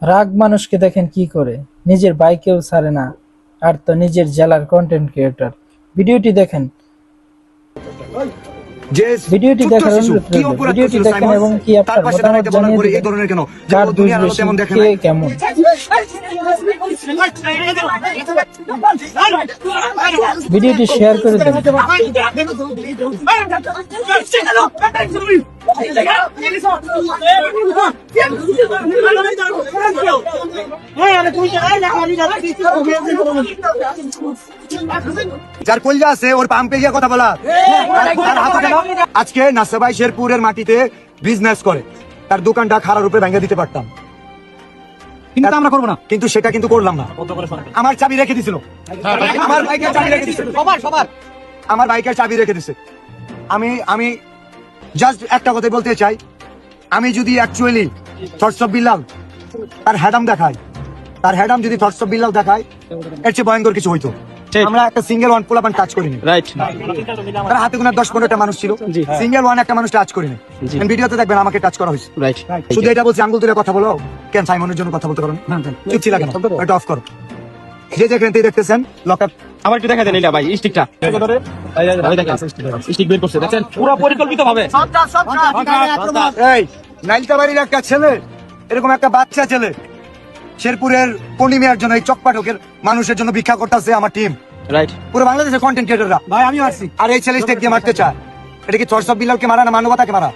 রাগ মানুষকে দেখেন কি করে, নিজের বাইকেও ছাড়ে না, আর তো নিজের জেলার কন্টেন্ট ক্রিয়েটর। ভিডিওটি দেখেন, যে ভিডিওটি ছোট্ট দেখার শিশু অনুরোধ কি রইল। অপরাধ ভিডিওটি করেছিল দেখেন সাইমন? এবং কি তার আপনার পাশে মতামত দাঁড়াইতে বলার জানিয়ে পরে এই দিবেন। ধরনের কেন? যে কার ও দোষ দুনিয়ার আলো বেশি, তেমন দেখে কে নাই। কেমন? ভিডিওটি শেয়ার করে দিন। যার কলজা আছে ওর পাম্পে গিয়ে কথা বলা। তার হাতে কেন? আজকে নাসিবাই শেরপুরের মাটিতে বিজনেস করে, তার দোকানটা খারাপ রূপে ভেঙে দিতে পারতাম, কিন্তু আমরা করবো না। কিন্তু সেটা কিন্তু করলাম না। আমার চাবি রেখে দিছিল, আমার বাইকের চাবি রেখে দিছিল, সবার আমার বাইকের চাবি রেখে দিছে। আমি জাস্ট একটা কথা বলতে চাই, আমি যদি অ্যাকচুয়ালি থটস অফ বিল্লাল তার হ্যাডাম দেখায়, তার হ্যাডাম যদি থটস অফ বিল্লাল দেখায়, এর চেয়ে ভয়ঙ্কর কিছু হইতো। আমরা একটা সিঙ্গেল ওয়ান পোলাপান টাচ করিনি, রাইট। তার হাতে গোনা 10-15টা মানুষ ছিল, সিঙ্গেল ওয়ান একটা মানুষ টাচ করিনি। ভিডিওতে দেখবেন আমাকে টাচ করা হয়েছে। রাইট। শুধু এটা বলছি, আঙ্গুল তুলে কথা বলো কেন? সাইমনের জন্য কথা বলতে পারো না? চুপ ছিল কেন? এটা অফ করো। যে যেখান থেকে দেখতেছেন লকআপ আবার একটু দেখা দেন এটা ভাই, স্টিকটা স্টিক বের করছে, দেখছেন পুরো পরিকল্পিত ভাবে। এই নাইলতাবাড়ির একটা ছেলে, এরকম একটা বাচ্চা ছেলে শেরপুরের পূর্ণিমার জন্য এই চকপাঠকের মানুষের জন্য ভিক্ষা করতেছে আমার টিম, রাইট। পুরো বাংলাদেশের কন্টেন্ট ক্রিয়েটররা। ভাই আমি আসছি, আর এই ছেলে স্টেক দিয়ে মারতে চায়। এটা কি থটস অফ বিল্লালকে মারা না মানবতাকে মারা?